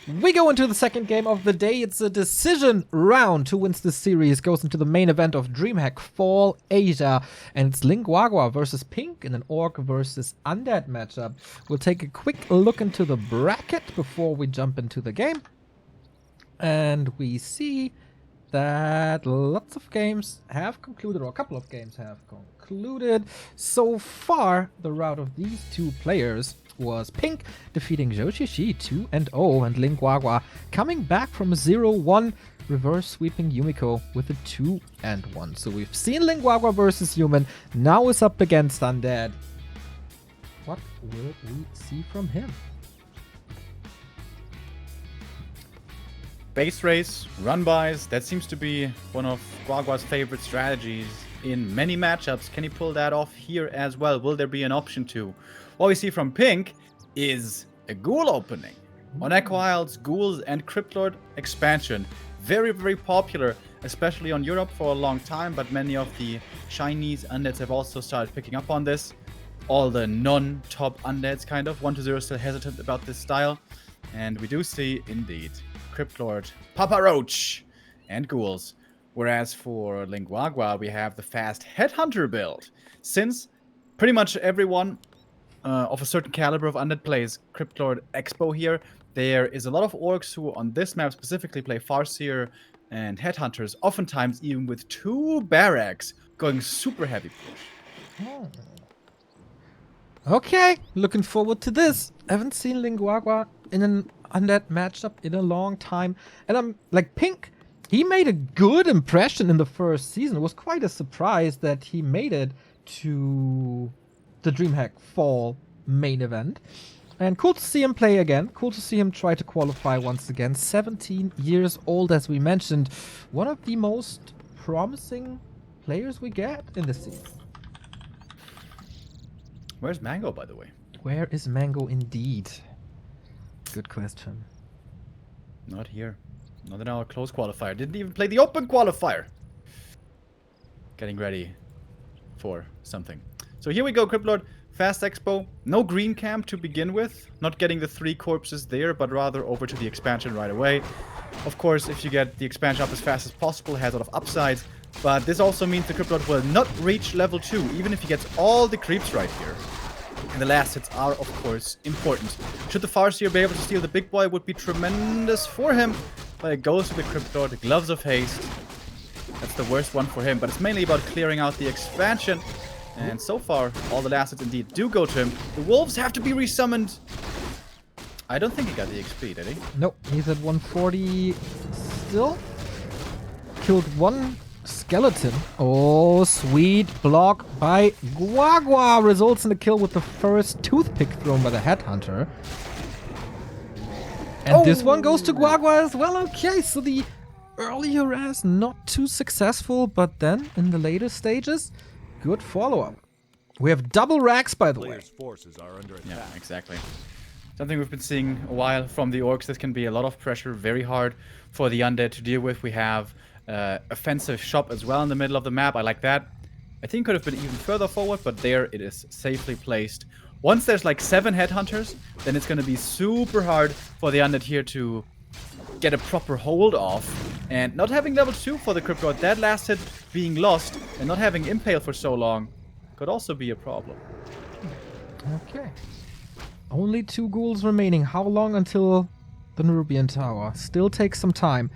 We go into the second game of the day. It's a decision round. Who wins this series goes into the main event of DreamHack Fall Asia. And it's Lin Guagua versus Pink in an Orc versus Undead matchup. We'll take a quick look into the bracket before we jump into the game. And we see that lots of games have concluded, or a couple of games have concluded. So far, the route of these two players was Pink defeating Joshishi 2-0, and Lin Guagua coming back from a 0-1, reverse sweeping Yumiko with a 2-1. So we've seen Lin Guagua versus Human, now is up against Undead. What will we see from him? Base race, run-bys, that seems to be one of Guagua's favorite strategies in many matchups. Can he pull that off here as well? Will there be an option to? What we see from Pink is a Ghoul opening. On Echo Isles, Ghouls and Cryptlord expansion. Very, very popular, especially on Europe for a long time, but many of the Chinese undeads have also started picking up on this. All the non-top undeads kind of. 1-0 still hesitant about this style. And we do see, indeed, Cryptlord, Papa Roach, and Ghouls. Whereas for Lin Guagua, we have the fast Headhunter build. Since pretty much everyone of a certain caliber of undead plays Cryptlord Expo here, there is a lot of orcs who on this map specifically play Farseer and Headhunters, oftentimes even with 2 barracks going super heavy push. Okay, looking forward to this. I haven't seen Lin Guagua in an undead matchup in a long time. And I'm like, Pink, he made a good impression in the first season. It was quite a surprise that he made it to the DreamHack Fall main event. And cool to see him play again. Cool to see him try to qualify once again. 17 years old, as we mentioned. One of the most promising players we get in the scene. Where's Mango, by the way? Where is Mango indeed? Good question. Not here. Not in our close qualifier. Didn't even play the open qualifier. Getting ready for something. So here we go, Cryptlord. Fast Expo. No green camp to begin with. Not getting the 3 corpses there, but rather over to the expansion right away. Of course, if you get the expansion up as fast as possible, it has a lot of upsides. But this also means the Cryptlord will not reach level 2, even if he gets all the creeps right here. And the last hits are, of course, important. Should the Farseer be able to steal the big boy, would be tremendous for him. But it goes to the Cryptlord. Gloves of Haste. That's the worst one for him. But it's mainly about clearing out the expansion. And so far, all the last hits indeed do go to him. The wolves have to be resummoned. I don't think he got the XP, did he? Nope, he's at 140 still. Killed 1 skeleton. Oh, sweet block by Guagua. Results in a kill with the first toothpick thrown by the Headhunter. And this one goes to Guagua as well. Okay, so the early harass not too successful, but then in the later stages, good follow-up. We have double racks, by the way. Forces are under attack. Yeah, exactly. Something we've been seeing a while from the orcs. This can be a lot of pressure, very hard for the undead to deal with. We have offensive shop as well in the middle of the map. I like that. I think could have been even further forward, but there it is, safely placed. Once there's like 7 headhunters, then it's going to be super hard for the undead here to get a proper hold off. And not having level 2 for the Cryptlord, that last hit being lost, and not having Impale for so long, could also be a problem. Okay. Only 2 ghouls remaining. How long until the Nerubian Tower? Still takes some time.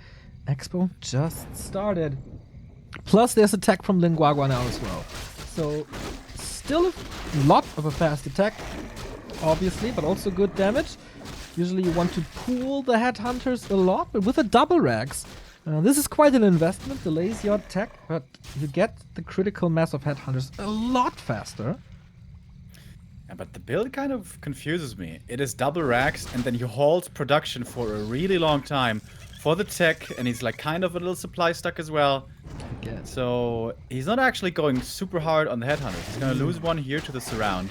Expo just started. Plus there's attack from Lin Guagua now as well. So still a lot of a fast attack, obviously, but also good damage. Usually you want to pool the Headhunters a lot, but with the double rags, this is quite an investment, delays your attack, but you get the critical mass of Headhunters a lot faster. Yeah, but the build kind of confuses me. It is double racks, and then you halt production for a really long time for the tech, and he's like kind of a little supply stuck as well. So he's not actually going super hard on the Headhunters. He's going to lose 1 here to the surround.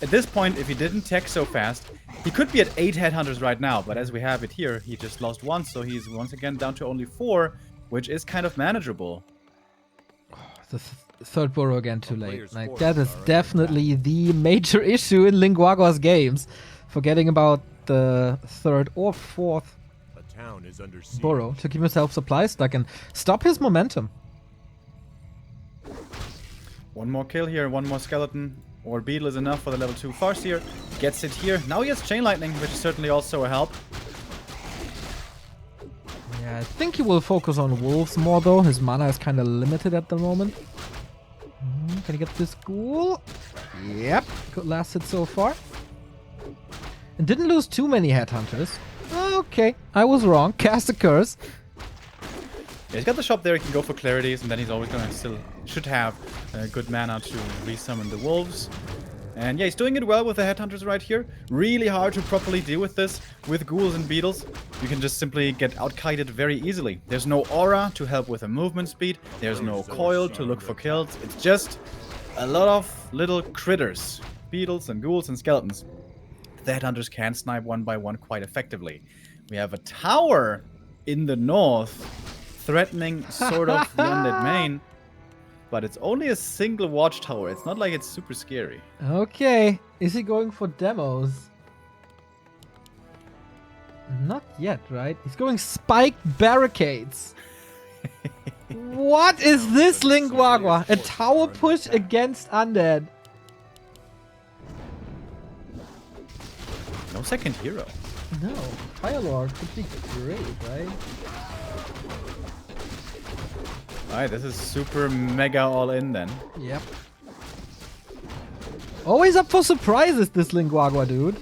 At this point, if he didn't tech so fast, he could be at 8 Headhunters right now, but as we have it here, he just lost 1, so he's once again down to only 4, which is kind of manageable. The third burrow again too late. Like, that is definitely the major issue in Lin Guagua's games. Forgetting about the third or fourth town is under siege. Burrow to keep himself supply stuck and stop his momentum. One more kill here, one more skeleton or beetle is enough for the level 2 Farseer. Gets it here. Now he has Chain Lightning, which is certainly also a help. Yeah, I think he will focus on wolves more though. His mana is kind of limited at the moment. Can he get this ghoul? Yep. Good last hit so far. And didn't lose too many headhunters. Okay, I was wrong. Cast a curse. Yeah, he's got the shop there, he can go for clarities, and then he's always gonna should have good mana to resummon the wolves. And yeah, he's doing it well with the headhunters right here. Really hard to properly deal with this with ghouls and beetles. You can just simply get out-kited very easily. There's no aura to help with the movement speed. There's no coil to look for kills. It's just a lot of little critters. Beetles and ghouls and skeletons. The headhunters can snipe one by one quite effectively. We have a tower in the north threatening sort of the undead main. But it's only a single watchtower. It's not like it's super scary. Okay. Is he going for demos? Not yet, right? He's going spiked barricades. What is this, Lin Guagua? A tower push against undead. No second hero. No. Firelord could be great, right? Alright, this is super mega all in then. Yep. Always up for surprises, this Lin Guagua dude.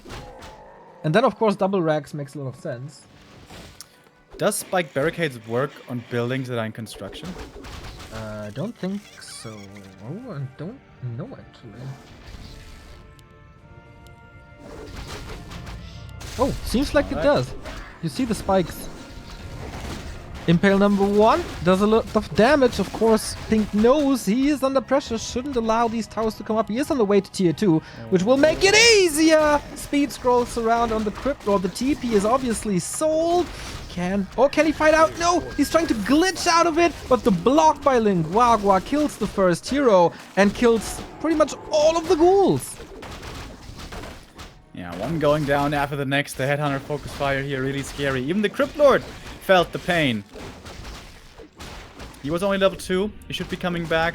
And then, of course, double racks makes a lot of sense. Does spike barricades work on buildings that are in construction? I don't think so. Oh, I don't know actually. Oh, seems like it does. You see the spikes. Impale number 1 does a lot of damage. Of course, Pink knows he is under pressure. Shouldn't allow these towers to come up. He is on the way to tier 2, which will make it easier. Speed scrolls around on the crypt, or the TP is obviously sold. Can he fight out? No, he's trying to glitch out of it, but the block by Lin Guagua kills the first hero and kills pretty much all of the ghouls. Yeah, one going down after the next. The Headhunter focus fire here, really scary. Even the Crypt Lord felt the pain. He was only level 2. He should be coming back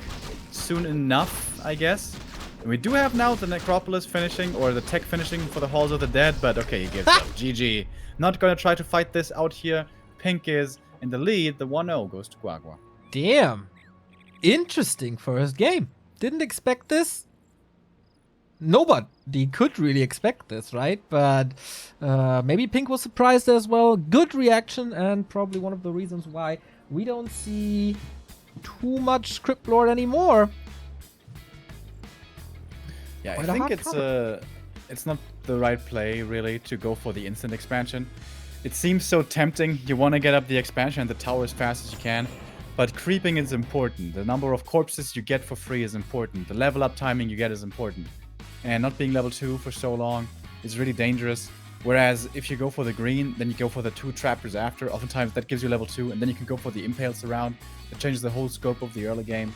soon enough, I guess. And we do have now the Necropolis finishing, or the tech finishing for the Halls of the Dead, but okay, he gives up. GG. Not gonna try to fight this out here. Pink is in the lead. The 1-0 goes to Guagua. Damn. Interesting first game. Didn't expect this. Nobody could really expect this, right? But maybe Pink was surprised as well. Good reaction, and probably one of the reasons why we don't see too much Crypt Lord anymore. Yeah, Quite I a think hard it's not the right play, really, to go for the instant expansion. It seems so tempting. You want to get up the expansion and the tower as fast as you can. But creeping is important. The number of corpses you get for free is important. The level up timing you get is important. And not being level 2 for so long is really dangerous. Whereas if you go for the green, then you go for the 2 trappers after. Oftentimes that gives you level 2, and then you can go for the impales around. That changes the whole scope of the early game.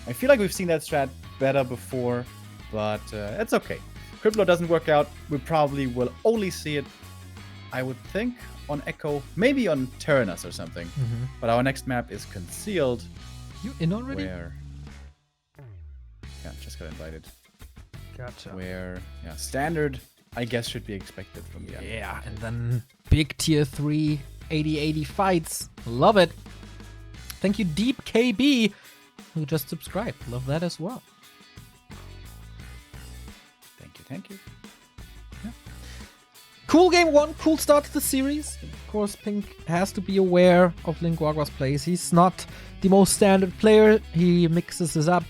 I feel like we've seen that strat better before, but it's okay. Crypt Lord doesn't work out. We probably will only see it, I would think, on Echo, maybe on Tyrannus or something. But our next map is Concealed. You in already? Where... Yeah, just got invited. Gotcha. Where, yeah, standard, I guess, should be expected from the end. Yeah, and then big tier 3 80-80 fights. Love it. Thank you, Deep KB, who just subscribed. Love that as well. Thank you. Cool game 1, cool start to the series. Of course, Pink has to be aware of Lin Guagua's plays. He's not the most standard player. He mixes this up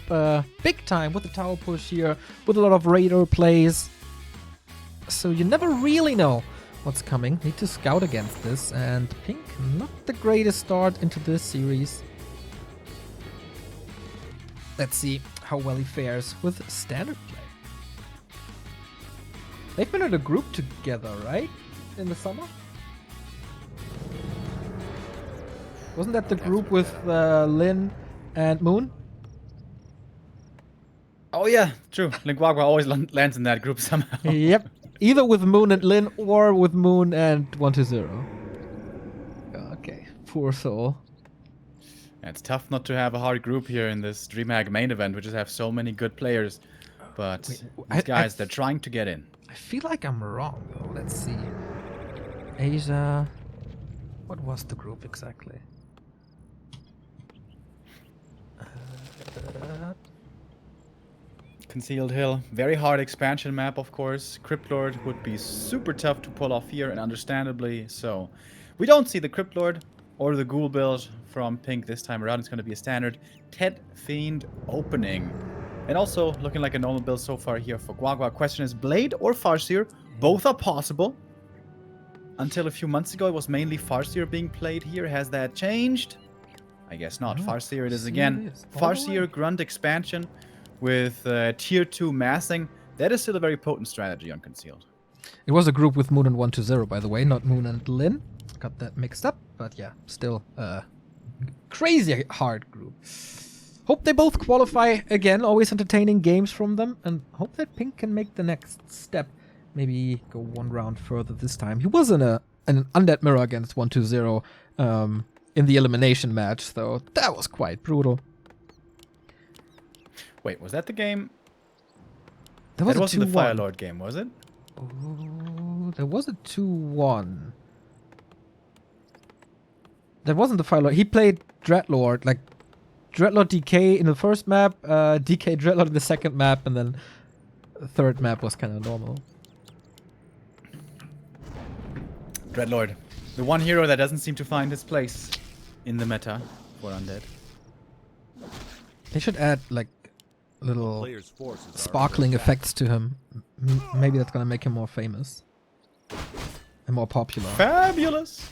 big time with the tower push here, with a lot of raider plays. So you never really know what's coming. Need to scout against this, and Pink, not the greatest start into this series. Let's see how well he fares with standard play. They've been in a group together, right? In the summer? Wasn't that the group with Lin and Moon? Oh yeah, true. Lin Guagua always lands in that group somehow. Yep. Either with Moon and Lin or with Moon and 120. poor soul. Yeah, it's tough not to have a hard group here in this DreamHack main event. We just have so many good players. But these guys, they're trying to get in. I feel like I'm wrong, though. Let's see. Asia. What was the group exactly? Concealed Hill. Very hard expansion map, of course. Crypt Lord would be super tough to pull off here, and understandably so. We don't see the Crypt Lord or the Ghoul build from Pink this time around. It's going to be a standard Ted Fiend opening. And also looking like a normal build so far here for Guagua. Question is Blade or Farseer? Both are possible. Until a few months ago, it was mainly Farseer being played here. Has that changed? I guess not. Farseer it is again. Farseer Grunt expansion with tier 2 massing. That is still a very potent strategy on Concealed. It was a group with Moon and 120, by the way, not Moon and Lin. Got that mixed up, but yeah, still crazy hard group. Hope they both qualify again. Always entertaining games from them, and hope that Pink can make the next step. Maybe go one round further this time. He was in an Undead Mirror against 120 in the elimination match, though. That was quite brutal. Wait, was that the game? That wasn't the Fire Lord game, was it? Oh, there was a 2-1. That wasn't the Fire Lord. He played Dreadlord, like Dreadlord DK in the first map, DK Dreadlord in the second map, and then the third map was kind of normal. Dreadlord. The one hero that doesn't seem to find his place in the meta for Undead. They should add, like, little sparkling effects to him. Maybe that's gonna make him more famous. And more popular. Fabulous!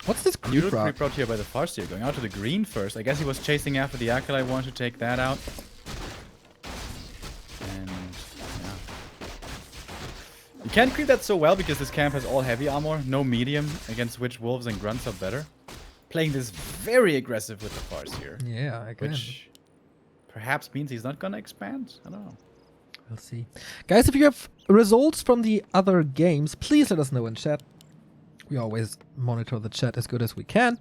What's this creep route? Creep route here by the Farseer, going out to the green first. I guess he was chasing after the Acolyte, wanted to take that out. And yeah. You can't creep that so well because this camp has all heavy armor, no medium, against which wolves and grunts are better. Playing this very aggressive with the Farseer. Yeah, I can. Which perhaps means he's not gonna expand. I don't know. We'll see. Guys, if you have results from the other games, please let us know in chat. We always monitor the chat as good as we can.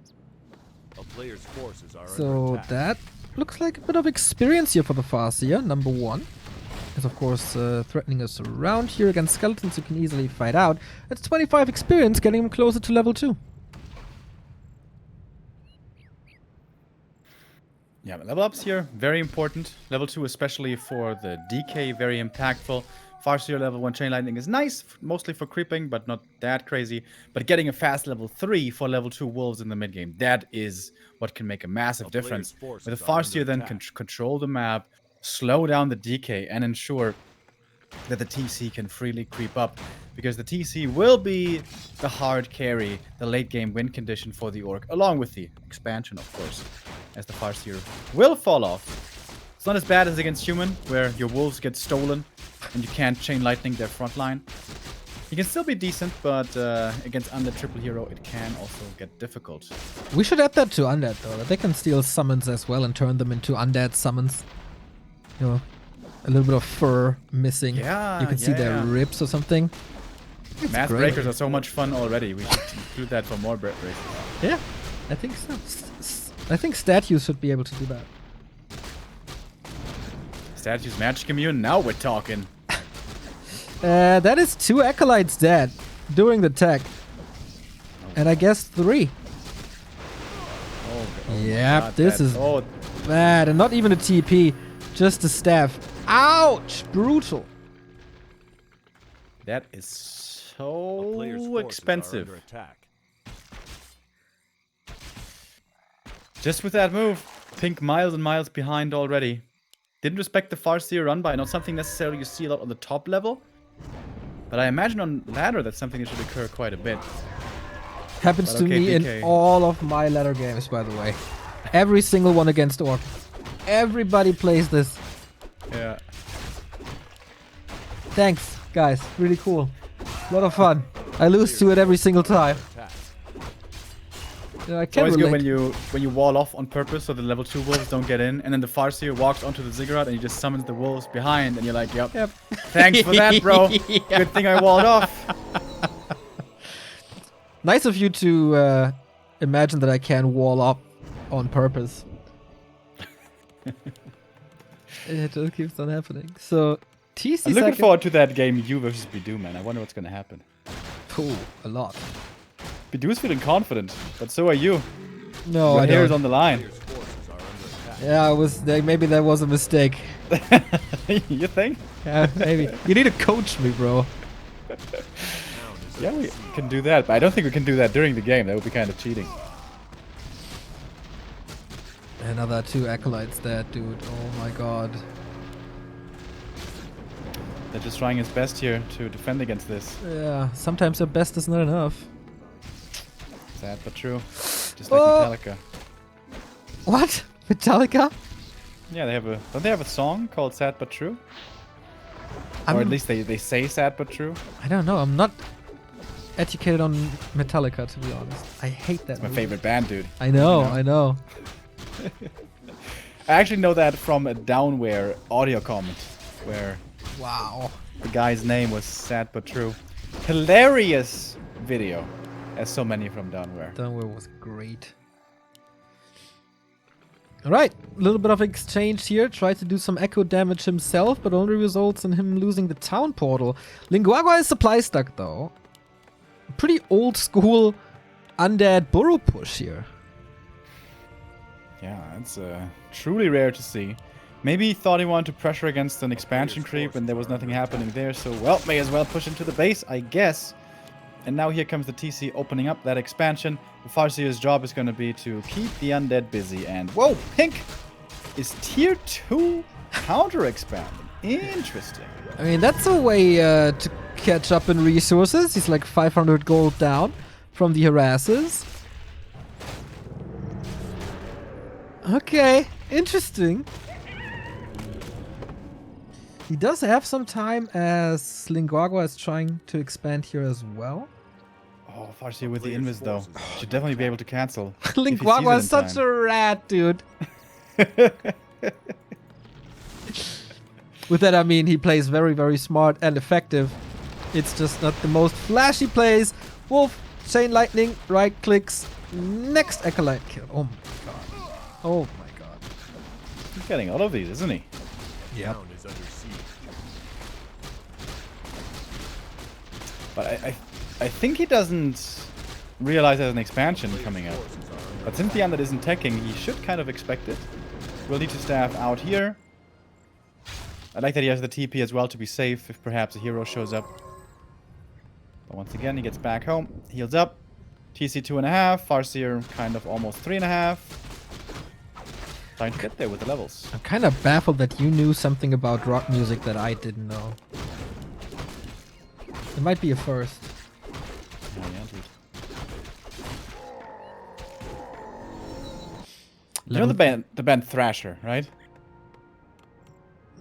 A player's forces are so that looks like a bit of experience here for the Farseer, number 1. Is of course threatening us around here against skeletons who can easily fight out. That's 25 experience, getting him closer to level 2. Yeah, but level ups here, very important. Level 2 especially for the DK, very impactful. Farseer level 1 Chain Lightning is nice, mostly for creeping, but not that crazy. But getting a fast level 3 for level 2 wolves in the mid game, that is what can make a massive difference. With the Farseer then control the map, slow down the DK, and ensure that the TC can freely creep up. Because the TC will be the hard carry, the late game win condition for the Orc, along with the expansion, of course, as the Farseer will fall off. It's not as bad as against Human, where your wolves get stolen and you can't Chain Lightning their front line. You can still be decent, but against Undead Triple Hero, it can also get difficult. We should add that to Undead, though, that they can steal summons as well and turn them into Undead summons. You know, a little bit of fur missing. Yeah, you can see their ribs or something. It's Mass great. Breakers are so much fun already. We should include that for more break races. Yeah, I think so. I think statues should be able to do that. Statues Magic Immune, now we're talking. That is 2 Acolytes dead during the tech. And I guess 3. Yep, this is bad. And not even a TP, just a staff. Ouch! Brutal. That is so expensive. Just with that move, Pink miles and miles behind already. Didn't respect the Farseer run by, not something necessarily you see a lot on the top level. But I imagine on ladder that's something that should occur quite a bit. Happens to me in all of my ladder games, by the way. Every single one against Orc. Everybody plays this. Yeah. Thanks, guys. Really cool. A lot of fun. I lose to it every single time. Yeah, I It's can't always good relate. when you wall off on purpose so the level 2 wolves don't get in, and then the Farseer walks onto the ziggurat and he just summons the wolves behind, and you're like, yep. Yep. Thanks for that, bro. Yeah. Good thing I walled off. Nice of you to imagine that I can wall up on purpose. It just keeps on happening. So, TC I'm looking second. forward to that game, you versus Bidou, man. I wonder what's gonna happen. Ooh, a lot. Bidou's feeling confident, but so are you. No, Your I hair is don't. on the line. Players' forces are under attack. Yeah, I was. Maybe that was a mistake. You think? Yeah, maybe. You need to coach me, bro. Town is Yeah, under we siege. can do that, but I don't think we can do that during the game. That would be kind of cheating. Another 2 acolytes dead, dude. Oh my god. They're just trying his best here to defend against this. Yeah, sometimes your best is not enough. Sad but true. Just like Oh. Metallica. What? Metallica? Yeah, don't they have a song called Sad but True? Or at least they say sad but true. I don't know. I'm not educated on Metallica, to be honest. I hate that. It's my movie. favorite band, dude. I know. You know? I know. I actually know that from a Downware audio comment where Wow. the guy's name was Sad but True. Hilarious video, as so many from Downware. Dunware was great. Alright, a little bit of exchange here. Tried to do some echo damage himself, but only results in him losing the town portal. Lin Guagua is supply stuck though. Pretty old school undead burrow push here. Yeah, it's truly rare to see. Maybe he thought he wanted to pressure against an expansion creep and there was nothing happening there, so well, may as well push into the base, I guess. And now here comes the TC opening up that expansion. The Farseer's job is going to be to keep the undead busy. And whoa, Pink is tier 2 counter expanding. Interesting. I mean, that's a way to catch up in resources. He's like 500 gold down from the harassers. Okay, interesting. He does have some time as Lin Guagua is trying to expand here as well. Oh, Farseer with the invis though. Should definitely be able to cancel. Lin if he sees Guagua it is in such time. a rat, dude. With that, I mean he plays very, very smart and effective. It's just not the most flashy plays. Wolf, Chain Lightning, right clicks, next Acolyte kill. Oh my god. Oh my god. He's getting all of these, isn't he? Yep. Town is under siege. But I think he doesn't realize there's an expansion coming up. Forces are under But since the undead isn't teching, he should kind of expect it. We'll need to staff out here. I like that he has the TP as well to be safe if perhaps a hero shows up. But once again, he gets back home, heals up. TC 2.5, Farseer kind of almost 3.5. Trying to get there with the levels. I'm kind of baffled that you knew something about rock music that I didn't know. It might be a first. Oh, yeah, dude. You know the band Thrasher, right?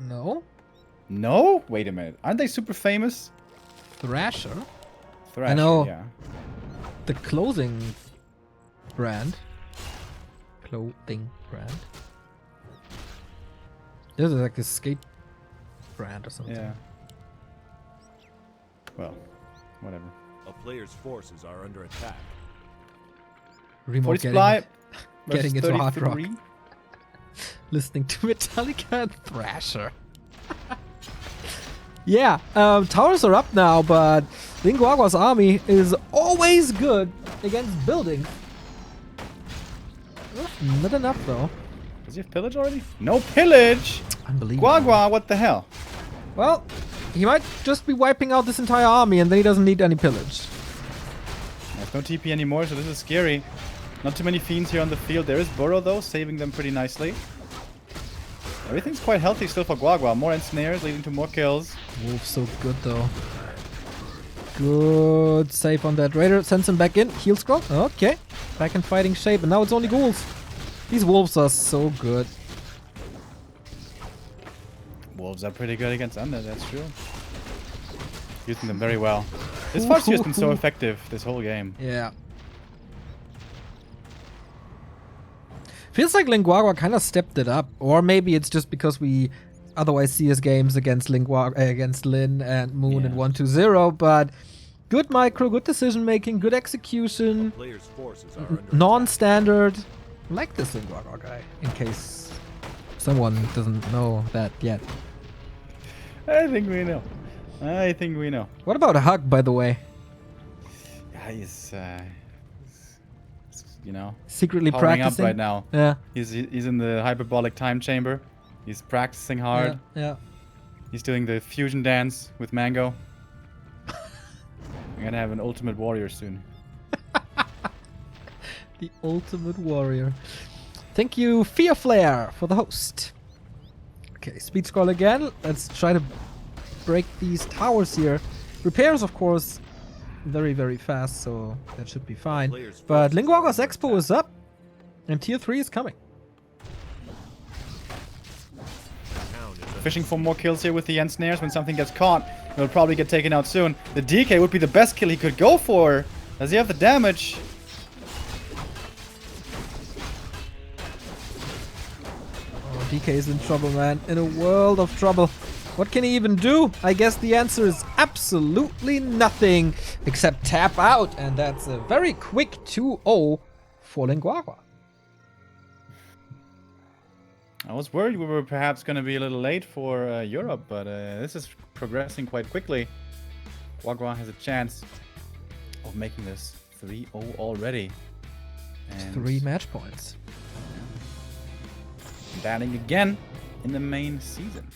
No? No? Wait a minute. Aren't they super famous? Thrasher? Thrasher, know. yeah. The clothing brand. Clothing brand. This is like a skate brand or something. Yeah. Well, whatever. A player's forces are under attack. Remo 40 getting, supply. getting versus into hard rock. 33. Listening to Metallica and Thrasher. Yeah, towers are up now, but Lin Guagua's army is always good against buildings. Not enough though. Does he have pillage already? No pillage! Unbelievable. Guagua, what the hell? Well, he might just be wiping out this entire army and then he doesn't need any pillage. There's no TP anymore, so this is scary. Not too many fiends here on the field. There is Burrow though, saving them pretty nicely. Everything's quite healthy still for Guagua. More ensnares leading to more kills. Wolf's so good though. Good save on that Raider. Sends him back in. Heal scroll. Okay. Back in fighting shape. And now it's only ghouls. These wolves are so good. Wolves are pretty good against Undead, that's true. Using them very well. This Farseer has been so effective this whole game. Yeah. Feels like Lin Guagua kind of stepped it up. Or maybe it's just because we otherwise see his games against against Lin and Moon in 1-2-0. But good micro, good decision making, good execution. Players' forces are under attack. Non-standard. I like this Lin Guagua guy, in case someone doesn't know that yet. I think we know. I think we know. What about a hug, by the way? Yeah, he's you know, Secretly powering up practicing right now. Yeah. He's in the hyperbolic time chamber. He's practicing hard. Yeah. He's doing the fusion dance with Mango. I'm gonna have an Ultimate Warrior soon. The Ultimate Warrior. Thank you, Fear Flare, for the host. Okay, speed scroll again. Let's try to break these towers here. Repairs, of course, very, very fast, so that should be fine. But Lin Guagua's Expo is up, and Tier 3 is coming. Fishing for more kills here with the end snares. When something gets caught, it'll probably get taken out soon. The DK would be the best kill he could go for. Does he have the damage? Oh, DK is in trouble, man. In a world of trouble. What can he even do? I guess the answer is absolutely nothing except tap out. And that's a very quick 2-0 for Lin Guagua. I was worried we were perhaps going to be a little late for Europe, but this is progressing quite quickly. Guagua has a chance of making this 3-0 already. And 3 match points. batting again in the main season.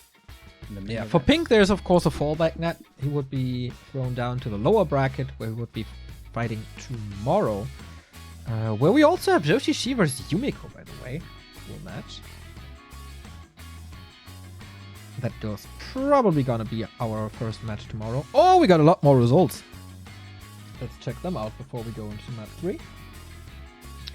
Yeah, for Pink, there's of course a fallback net. He would be thrown down to the lower bracket, where he would be fighting tomorrow. Where we also have Joshi Shi versus Yumiko, by the way. Full match. That was probably gonna be our first match tomorrow. Oh, we got a lot more results. Let's check them out before we go into map 3.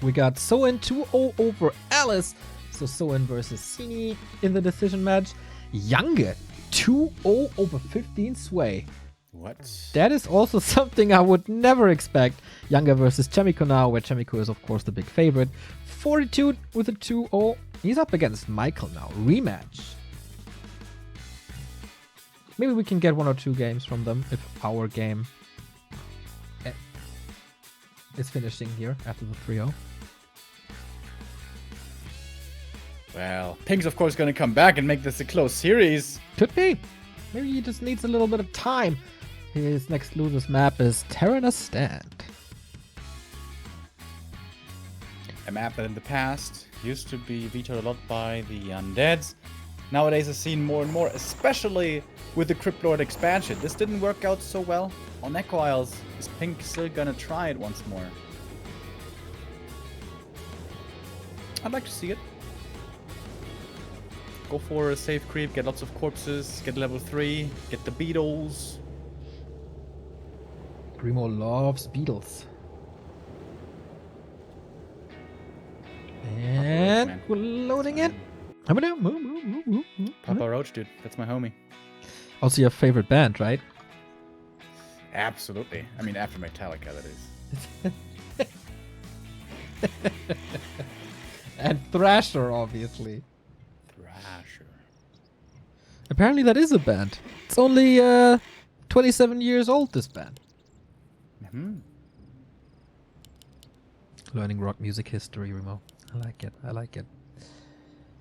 We got Soin 2-0 over Alice. So Soin versus Sini in the decision match. Younger 2-0 over 15 Sway. What? That is also something I would never expect. Younger versus Chemico now, where Chemico is of course the big favorite. Fortitude with a 2-0. He's up against Michael now. Rematch. Maybe we can get 1 or 2 games from them if our game is finishing here after the 3-0. Well, Pink's of course going to come back and make this a close series. Could be. Maybe he just needs a little bit of time. His next loser's map is Terranos Stand. A map that in the past used to be vetoed a lot by the undeads. Nowadays is seen more and more, especially with the Crypt Lord expansion. This didn't work out so well on Echo Isles. Is Pink still gonna try it once more? I'd like to see it. Go for a safe creep, get lots of corpses, get level 3, get the beetles. Remo loves beetles. And we're loading it. Papa Roach, dude. That's my homie. Also your favorite band, right? Absolutely. I mean, after Metallica, that is. And Thrasher, obviously. Thrasher. Apparently that is a band. It's only 27 years old, this band. Mm-hmm. Learning rock music history, Remo. I like it. I like it.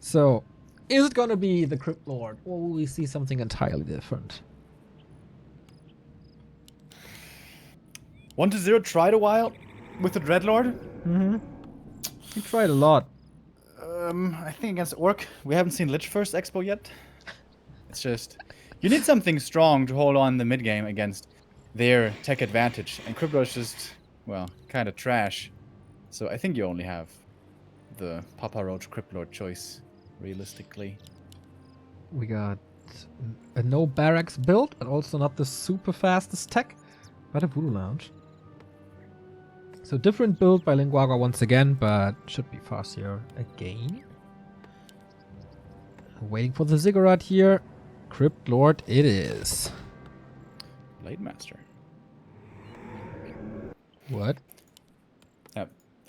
So, is it gonna be the Crypt Lord, or will we see something entirely different? 1-0 tried a while with the Dreadlord. Mm-hmm. He tried a lot. I think against Orc, we haven't seen Lich First Expo yet. It's just, you need something strong to hold on the mid game against their tech advantage. And Crypt Lord is just, well, kind of trash. So I think you only have the Papa Roach Crypt Lord choice, realistically. We got a no barracks build, but also not the super fastest tech, but a Voodoo Lounge. So different build by Lin Guagua once again, but should be faster again. Waiting for the Ziggurat here. Crypt Lord it is. Blade Master. What?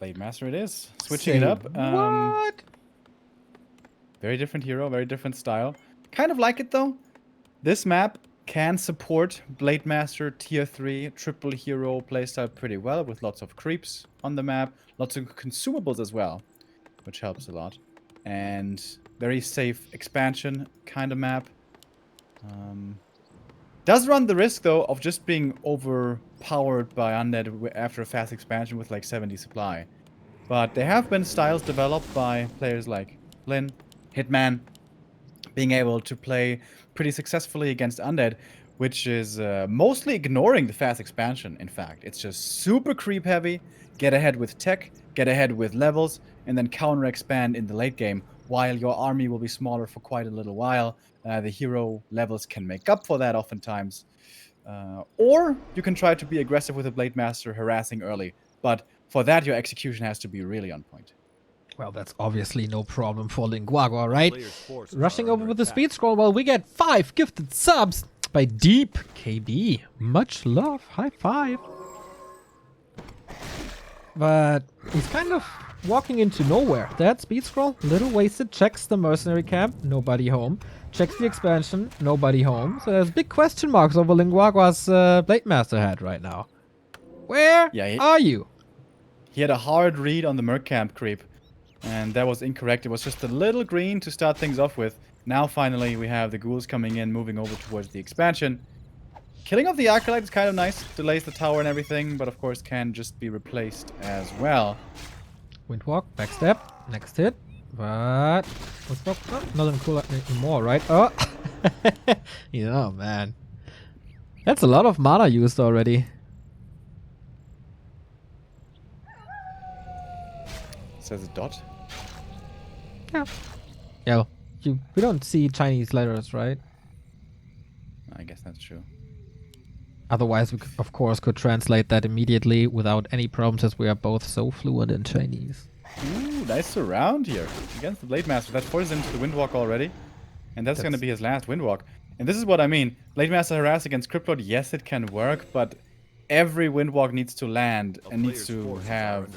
Blade Master it is. Switching Say it up. What? Very different hero, very different style. Kind of like it though. This map can support Blade Master tier 3 triple hero playstyle pretty well with lots of creeps on the map, lots of consumables as well, which helps a lot. And very safe expansion kind of map. Does run the risk though of just being overpowered by Undead after a fast expansion with like 70 supply. But there have been styles developed by players like Lin, Hitman, being able to play pretty successfully against Undead, which is mostly ignoring the fast expansion, in fact. It's just super creep heavy, get ahead with tech, get ahead with levels, and then counter expand in the late game, while your army will be smaller for quite a little while. The hero levels can make up for that oftentimes. Or you can try to be aggressive with a Blade Master, harassing early. But for that, your execution has to be really on point. Well, that's obviously no problem for Lin Guagua, right? Player's forces Rushing are over under with the attack. speed scroll. Well, we get 5 gifted subs by Deep KB. Much love. High five. But he's kind of walking into nowhere. That speed scroll, little wasted. Checks the mercenary camp, nobody home. Checks the expansion, nobody home. So there's big question marks over Lin Guagua's Blade Master head right now. Where are you? He had a hard read on the Merc Camp creep, and that was incorrect. It was just a little green to start things off with. Now finally we have the ghouls coming in, moving over towards the expansion. Killing off the Acolyte is kind of nice, delays the tower and everything, but of course can just be replaced as well. Windwalk, backstep, next hit. But nothing cool anymore, right? Oh, yeah, man, that's a lot of mana used already. Says a dot. Yeah. Yeah. We don't see Chinese letters, right? I guess that's true. Otherwise, we could, of course, could translate that immediately without any problems, as we are both so fluent in Chinese. Ooh, nice surround here against the Blade Master. That forces him to the Windwalk already. And that's going to be his last Windwalk. And this is what I mean. Blade Master harass against Cryptlord, yes, it can work, but every Windwalk needs to land and needs to have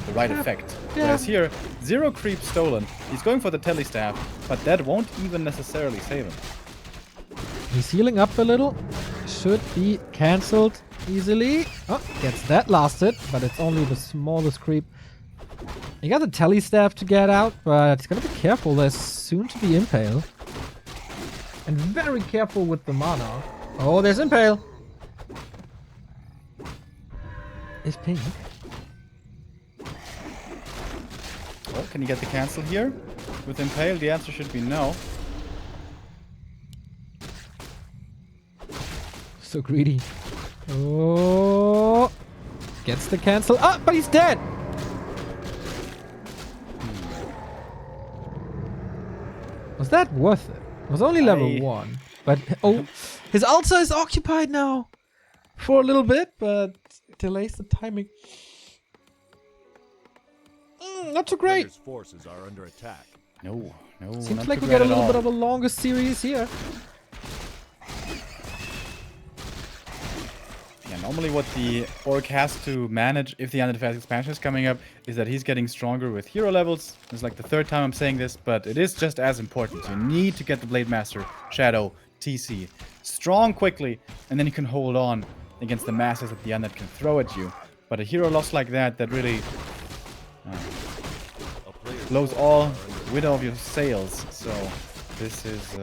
the right effect. Yeah. Whereas here, 0 creep stolen. He's going for the Telestaff, but that won't even necessarily save him. He's healing up a little. Should be cancelled easily. Oh, gets that last hit, but it's only the smallest creep. You got the Telestaff to get out, but he's gonna be careful. There's soon to be Impale. And very careful with the mana. Oh, there's Impale. Is Pink. Well, can you get the cancel here? With Impale, the answer should be no. So greedy. Oh, gets the cancel. Ah, but he's dead. Was that worth it? It was only level 1. But, oh, his altar is occupied now. For a little bit, but delays the timing. Not too great. Player's forces are under attack. No. Seems not like too we get a bad at little bit all. of a longer series here. Yeah, normally what the Orc has to manage if the Undead Fast expansion is coming up is that he's getting stronger with hero levels. It's like the 3rd time I'm saying this, but it is just as important. You need to get the Blade Master, Shadow, TC strong quickly, and then you can hold on against the masses that the Undead can throw at you. But a hero loss like that really blows all widow of your sails. So this is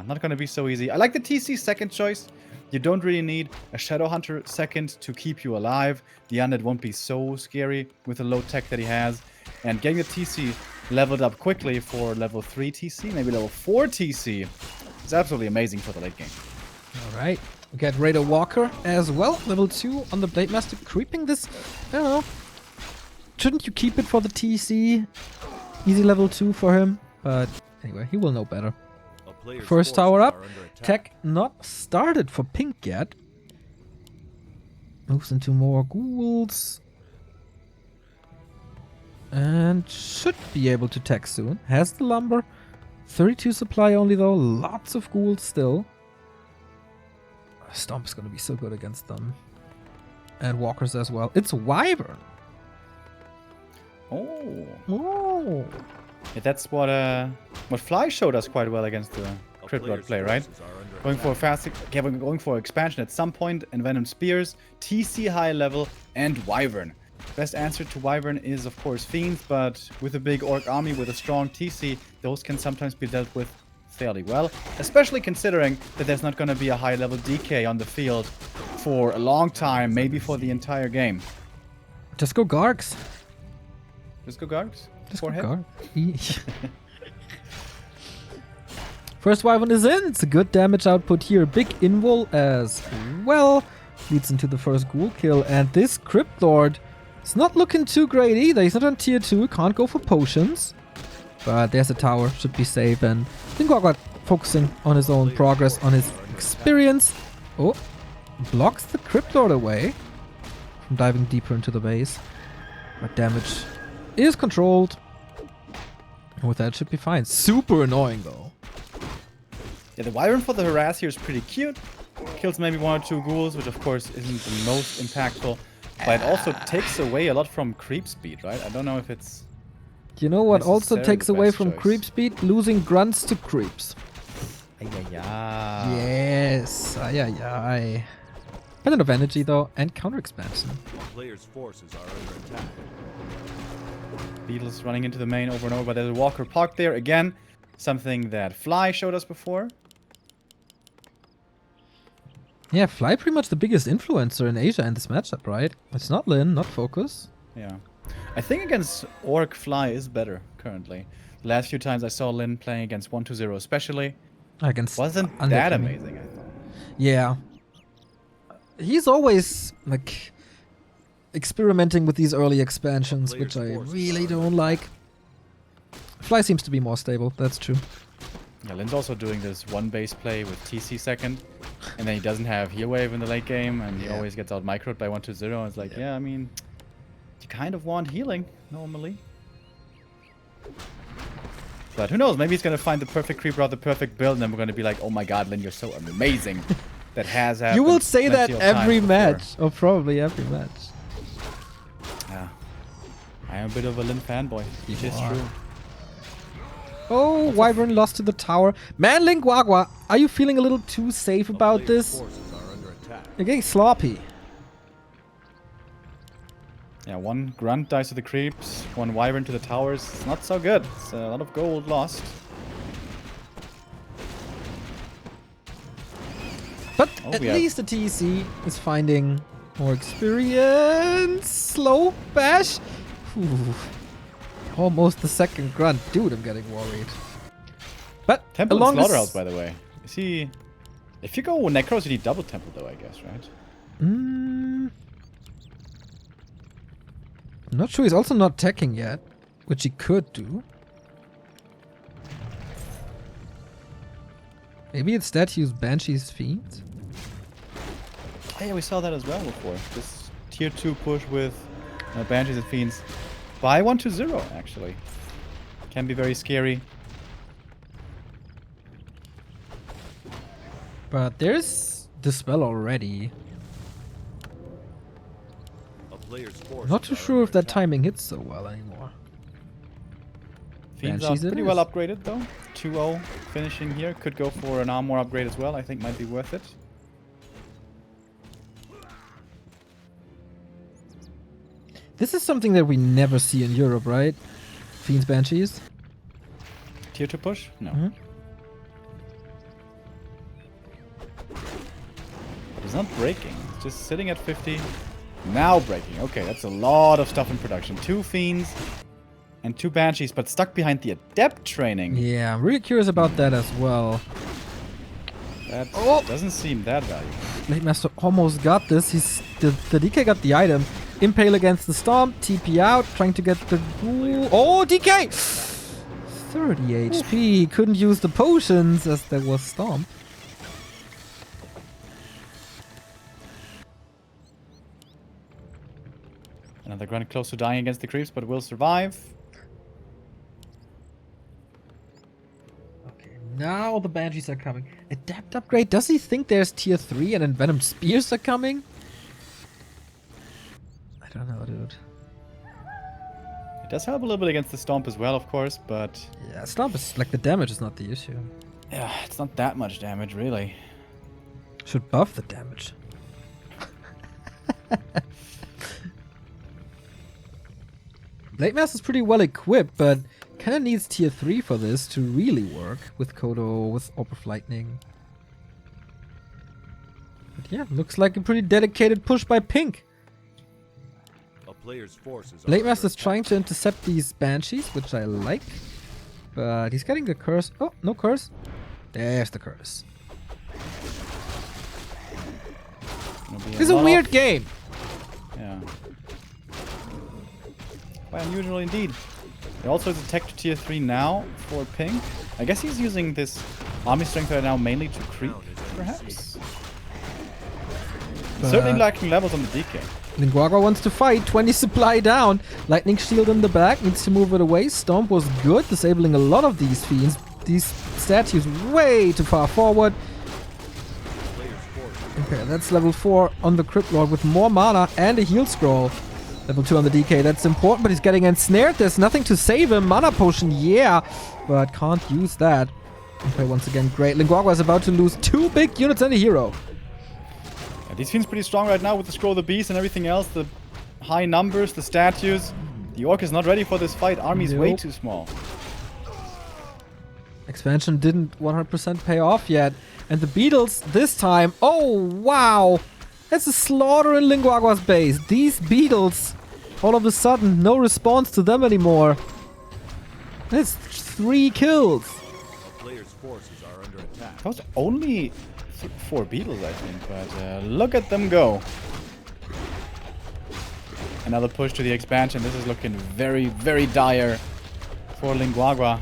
not going to be so easy. I like the TC second choice. You don't really need a Shadow Hunter second to keep you alive. The Undead won't be so scary with the low tech that he has. And getting the TC leveled up quickly for level 3 TC, maybe level 4 TC, is absolutely amazing for the late game. Alright. We get Raider Walker as well. Level 2 on the Blade Master. Creeping this. I don't know. Shouldn't you keep it for the TC? Easy level 2 for him. But anyway, he will know better. First tower up. Tech not started for Pink yet. Moves into more ghouls. And should be able to tech soon. Has the lumber. 32 supply only though. Lots of ghouls still. Stomp's gonna be so good against them. And walkers as well. It's Wyvern. Oh. Oh. Yeah, that's what Fly showed us quite well against the Crit Rod play, right? Going for a fast, yeah, we're going for expansion at some point, and Venom Spears, TC high level, and Wyvern. Best answer to Wyvern is, of course, Fiends, but with a big Orc army with a strong TC, those can sometimes be dealt with fairly well, especially considering that there's not going to be a high level DK on the field for a long time, maybe for the entire game. Just go Gargs. Just go Gargs? Just go Forehead? Gargs. First Wyvern is in. It's a good damage output here. Big invul as well. Leads into the first ghoul kill. And this Crypt Lord is not looking too great either. He's not on tier 2. Can't go for potions. But there's a tower. Should be safe. And Lin Guagua focusing on his own progress, on his experience. Oh. Blocks the Crypt Lord away from diving deeper into the base. But damage is controlled. And with that, it should be fine. Super annoying though. Yeah, the Wyvern for the harass here is pretty cute. Kills maybe 1 or 2 ghouls, which of course isn't the most impactful. But it also takes away a lot from creep speed, right? I don't know if it's... You know what also necessarily takes the away best from choice. creep speed? Losing grunts to creeps. Ay, ay, ay. Yes. Ay, ay, ay. Bit of energy though, and counter expansion. Players' forces are under attack. Beetles running into the main over and over, but there's a Walker parked there again. Something that Fly showed us before. Yeah, Fly pretty much the biggest influencer in Asia in this matchup, right? It's not Lin, not Focus. Yeah. I think against Orc, Fly is better currently. The last few times I saw Lin playing against 1-2-0 especially, Against wasn't Undead that Enemy. amazing, I thought. Yeah. He's always like experimenting with these early expansions, which I really don't like. Fly seems to be more stable, that's true. Yeah, Lin's also doing this one base play with TC second, and then he doesn't have heal wave in the late game, and he always gets out microed by 1-2-0. It's like, yeah, I mean, you kind of want healing normally. But who knows? Maybe he's gonna find the perfect creep route, the perfect build, and then we're gonna be like, oh my god, Lin, you're so amazing. That has happened. You will say that plenty of every times match, or probably every match. before. Yeah. I am a bit of a Lin fanboy. Which is are. true. Oh, Wyvern lost to the tower. Man, Lin Guagua, are you feeling a little too safe about Players' this? forces are under attack. You're getting sloppy. Yeah, 1 grunt dies to the creeps, 1 wyvern to the towers. It's not so good. It's a lot of gold lost. But Oh, at we have- least the TC is finding more experience. Slow bash. Ooh. Almost the second grunt. Dude, I'm getting worried. But Temple and along Slaughterhouse, this... by the way. Is he... If you go Necros, you need double Temple, though, I guess, right? I'm not sure. He's also not teching yet, which he could do. Maybe instead he used Banshee's Fiend? Oh, yeah, we saw that as well before. This tier 2 push with Banshees and Fiends. By 1-0, actually. Can be very scary. But there's Dispel already. A player's forces Not too are sure under if that attack. timing hits so well anymore. Fiends are Banshees it pretty is. well upgraded, though. 2-0 finishing here. Could go for an armor upgrade as well. I think might be worth it. This is something that we never see in Europe, right? Fiends Banshees? Tier 2 push? No. Mhm. But it's not breaking. It's just sitting at 50. Now breaking. Okay, that's a lot of stuff in production. 2 Fiends and 2 Banshees, but stuck behind the Adept training. Yeah, I'm really curious about that as well. That Oh! doesn't seem that valuable. Blade Master almost got this. The DK got the item. Impale against the Stomp, TP out, trying to get the ghoul. Oh, DK! 30 HP. Couldn't use the potions as there was Stomp. Another grunt close to dying against the creeps, but will survive. Okay, now the Banshees are coming. Adept upgrade? Does he think there's tier 3 and then Venom Spears are coming? I don't know, dude. It does help a little bit against the Stomp as well, of course, but Yeah, Stomp is like the damage is not the issue. yeah, it's not that much damage, really. Should buff the damage. Blade Master's pretty well equipped, but kinda needs tier 3 for this to really work with Kodo, with Orb of Lightning. But yeah, looks like a pretty dedicated push by Pink. A player's forces are Blade under Master's attack. trying to intercept these Banshees, which I like. But he's getting the curse. Oh, no curse. There's the curse. It's a weird game. Yeah. Quite unusual indeed. It also is a tech to tier 3 now for Pink. I guess he's using this army strength right now mainly to creep, perhaps? Certainly lacking levels on the DK. Lin Guagua wants to fight. 20 supply down. Lightning shield in the back. Needs to move it away. Stomp was good, disabling a lot of these fiends. These statues way too far forward. Okay, that's level 4 on the Crypt Lord with more mana and a heal scroll. Level 2 on the DK, that's important, but he's getting ensnared. There's nothing to save him. Mana potion, yeah, but can't use that. Okay, once again, great. Lin Guagua is about to lose 2 big units and a hero. Yeah, these seems pretty strong right now with the Scroll of the Beast and everything else. The high numbers, the statues. The Orc is not ready for this fight. Army's way Nope. too small. Expansion didn't 100% pay off yet. And the Beetles this time, oh wow! That's a slaughter in Lin Guagua's base. These Beetles, all of a sudden, no response to them anymore. That's 3 kills. A player's forces are under attack. That was only 4 beetles, I think, but look at them go. Another push to the expansion. This is looking very, very dire for Lin Guagua.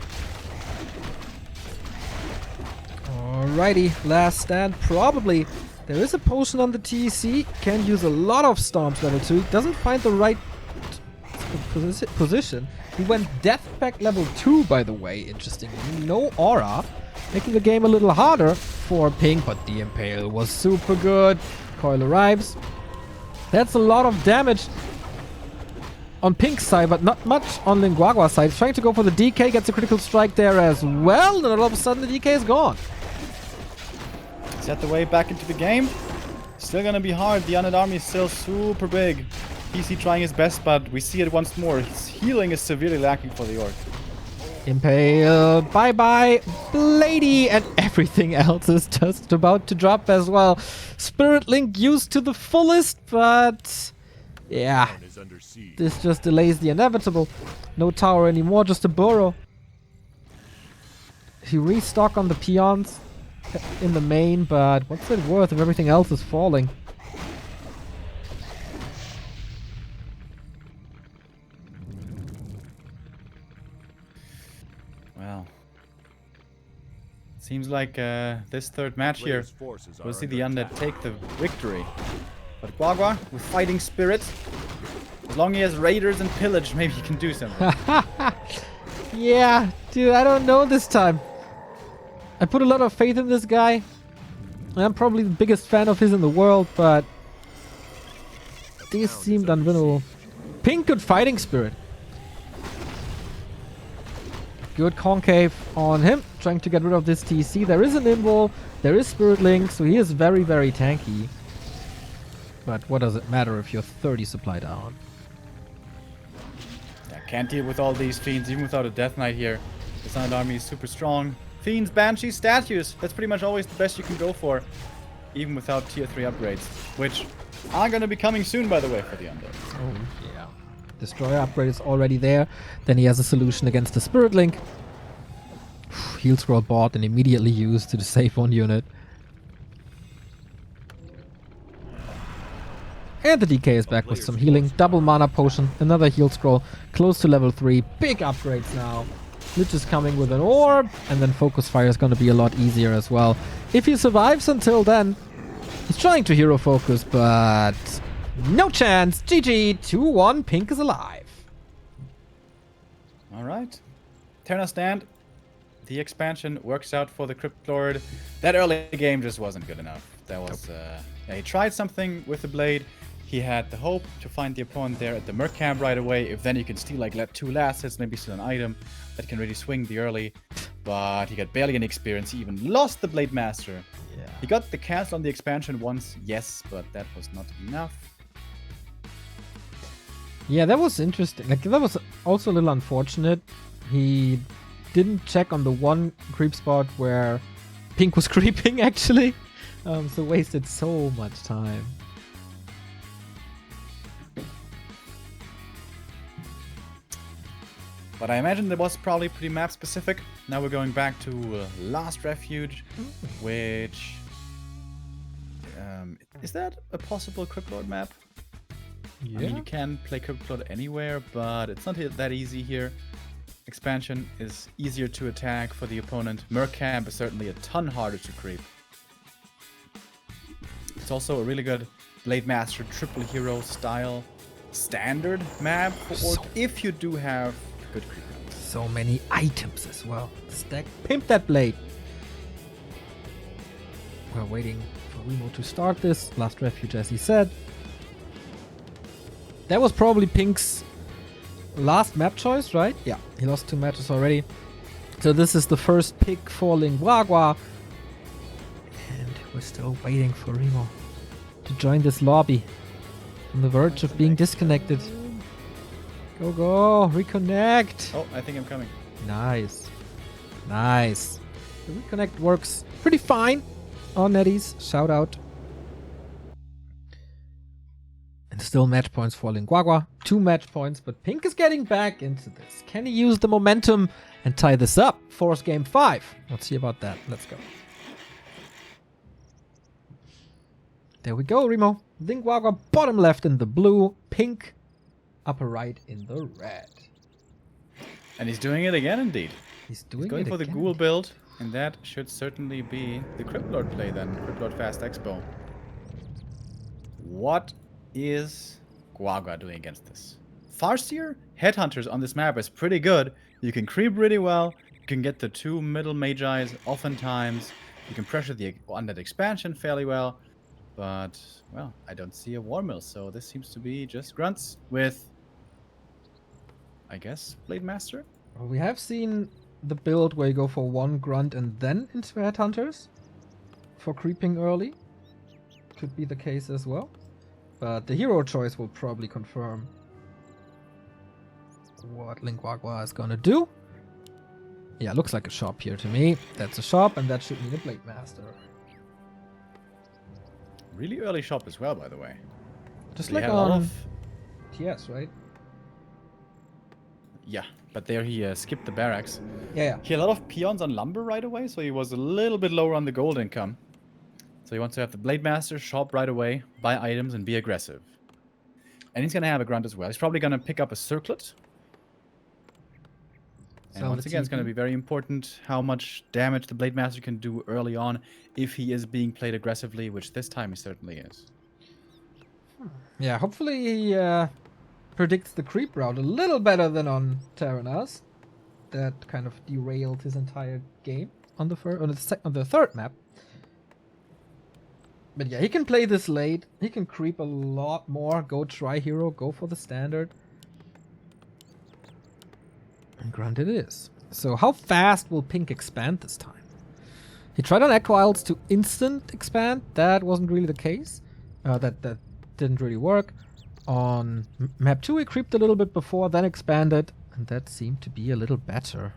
Alrighty, last stand, probably. There is a potion on the TEC, can use a lot of Stomps level 2, doesn't find the right position. He went Death Pack level 2, by the way, interestingly. No aura, making the game a little harder for Pink, but the Impale was super good. Coil arrives. That's a lot of damage on Pink's side, but not much on Lin Guagua's side. He's trying to go for the DK, gets a critical strike there as well, and all of a sudden the DK is gone. Set the way back into the game. Still gonna be hard. The undead army is still super big. PC trying his best, but we see it once more. His healing is severely lacking for the Orc. Impale, bye-bye, Blady, and everything else is just about to drop as well. Spirit Link used to the fullest, but yeah, Town is under siege. this just delays the inevitable. No tower anymore, just a burrow. He restock on the peons in the main, but what's it worth if everything else is falling? Well, seems like this third match here, Player's forces are we'll see under the undead attack. take the victory. But Guagua, with fighting spirit, as long as he has raiders and pillage, maybe he can do something. Yeah, dude, I don't know this time. I put a lot of faith in this guy. I'm probably the biggest fan of his in the world, but this seemed unwinnable. Pink good fighting spirit. Good concave on him, trying to get rid of this TC. There is a Nimble, there is Spirit Link, so he is very, very tanky. But what does it matter if you're 30 supply down? Yeah, can't deal with all these fiends, even without a Death Knight here. The Silent Army is super strong. Fiends, Banshees, Statues. That's pretty much always the best you can go for. Even without tier 3 upgrades. Which are going to be coming soon, by the way, for the undead. Oh, yeah. Destroyer upgrade is already there. Then he has a solution against the Spirit Link. Heal scroll bought and immediately used to save one unit. And the DK is back with some healing. Double mana potion, another heal scroll, close to level 3. Big upgrades now. Lich is coming with an orb, and then Focus Fire is going to be a lot easier as well. If he survives until then, he's trying to hero focus, but no chance. GG, 2-1, Pink is alive. Alright. Terna stand. The expansion works out for the Crypt Lord. That early game just wasn't good enough. That was, yeah, he tried something with the blade. He had the hope to find the opponent there at the Merc camp right away. If then you can steal like 2 last hits, maybe steal an item that can really swing the early. But he got barely any experience. He even lost the Blade Master. Yeah. He got the cancel on the expansion once, yes, but that was not enough. Yeah, that was interesting. Like, that was also a little unfortunate. He didn't check on the one creep spot where Pink was creeping, actually. So wasted so much time. But I imagine that was probably pretty map specific. Now we're going back to Last Refuge, which... is that a possible Cryptlord map? Yeah. I mean, you can play Cryptlord anywhere, but it's not that easy here. Expansion is easier to attack for the opponent. Merc camp is certainly a ton harder to creep. It's also a really good Blade Master triple hero style standard map for Orc if you do have good creep rounds. So many items as well. Stack. Pimp that blade. We're waiting for Remo to start this. Last Refuge, as he said. That was probably Pink's last map choice, right? Yeah, he lost 2 matches already. So this is the first pick for Lin Guagua. And we're still waiting for Remo to join this lobby. On the verge of being disconnected. Go, go, reconnect. Oh, I think I'm coming. Nice. Nice. The reconnect works pretty fine on Netties. Shout out. And still match points for Lin Guagua. 2 match points, but Pink is getting back into this. Can he use the momentum and tie this up? Force game 5. Let's see about that. Let's go. There we go, Remo. Lin Guagua bottom left in the blue. Pink upper right in the red. And he's doing it again, indeed. He's doing Going it for the again. Ghoul build, and that should certainly be the Cryptlord play then. Cryptlord Fast Expo. What is Guagua doing against this? Farseer Headhunters on this map is pretty good. You can creep really well. You can get the 2 middle Magi's oftentimes. You can pressure the undead expansion fairly well. But, well, I don't see a War Mill, so this seems to be just grunts with, I guess, Blade Master? Well, we have seen the build where you go for 1 grunt and then into Headhunters for creeping early. Could be the case as well. But the hero choice will probably confirm what Lin Guagua is gonna do. Yeah, looks like a shop here to me. That's a shop, and that should mean a Blade Master. Really early shop as well, by the way. Just He like had a lot on of- TS, right? Yeah, but there he skipped the barracks. Yeah. He had a lot of peons on lumber right away, so he was a little bit lower on the gold income. So he wants to have the Blade Master shop right away, buy items, and be aggressive. And he's going to have a grunt as well. He's probably going to pick up a circlet. And So once again, it's going to be very important how much damage the Blade Master can do early on if he is being played aggressively, which this time he certainly is. Yeah, hopefully he predicts the creep route a little better than on Terranas. That kind of derailed his entire game on the third map. But yeah, he can play this late. He can creep a lot more. Go try hero. Go for the standard. And grunt it is. So how fast will Pink expand this time? He tried on Equiles to instant expand. That wasn't really the case. That didn't really work. On map 2 he creeped a little bit before, then expanded. And that seemed to be a little better.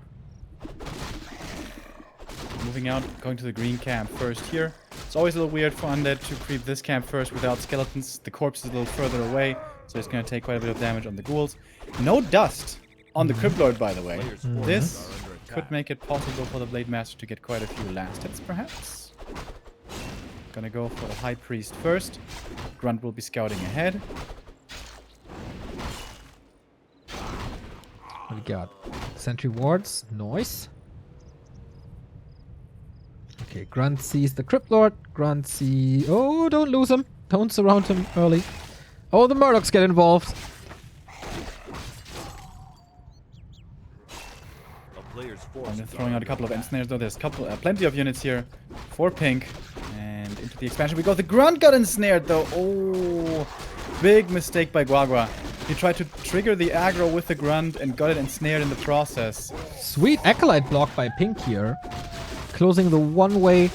Moving out, going to the green camp first here. It's always a little weird for Undead to creep this camp first without skeletons. The corpse is a little further away, so it's going to take quite a bit of damage on the ghouls. No dust on the Cryptlord, by the way. Players' forces This are under attack. could make it possible for the Blade Master to get quite a few last hits, perhaps. Gonna go for the High Priest first. Grunt will be scouting ahead. What we got? Sentry wards. Noise. Okay, Grunt sees the Cryptlord. Grunt see... Oh, don't lose him. Don't surround him early. Oh, the Murlocs get involved. A player's I'm forces are throwing out a under couple of attack. ensnares, though. There's plenty of units here for Pink. And into the expansion we go. The Grunt got ensnared, though. Oh, Big mistake by Guagua. He tried to trigger the aggro with the grunt and got it ensnared in the process. Sweet Acolyte block by Pink here. Closing the one way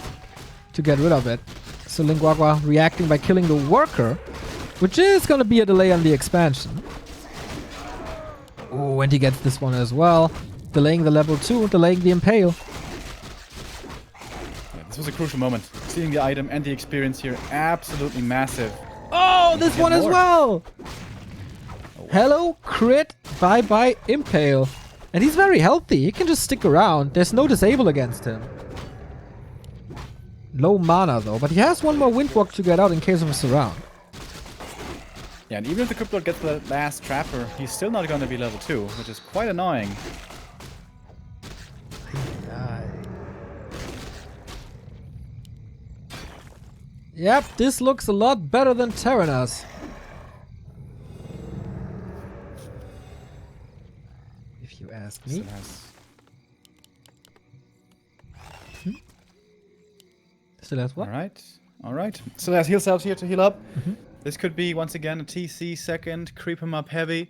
to get rid of it. So Lin Guagua reacting by killing the worker, which is going to be a delay on the expansion. Oh, and he gets this one as well. Delaying the level 2, delaying the impale. Yeah, this was a crucial moment. Seeing the item and the experience here, absolutely massive. Oh, this one as well! Hello, crit, bye-bye, impale. And he's very healthy. He can just stick around. There's no disable against him. Low mana though, but he has one more windwalk to get out in case of a surround. Yeah, and even if the Cryptlord gets the last trapper, he's still not going to be level 2, which is quite annoying. Yep, this looks a lot better than Terranas. If you ask me. Still has what? Alright. Still has heal cells here to heal up. This could be, once again, a TC second. Creep him up heavy.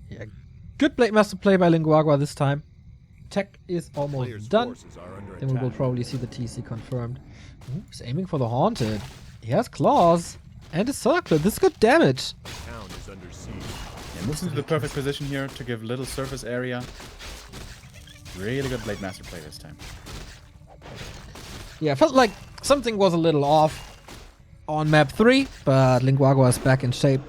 Yeah, good Blade Master play by Lin Guagua this time. Tech is almost Players' done. forces are under Then we will attack. probably see the TC confirmed. Ooh, he's aiming for the Haunted. He has claws and a circlet. This is good damage. Town is under siege. Yeah, moves into the perfect position here to give little surface area. Really good Blade Master play this time. Yeah, I felt like something was a little off on map 3, but Lin Guagua is back in shape.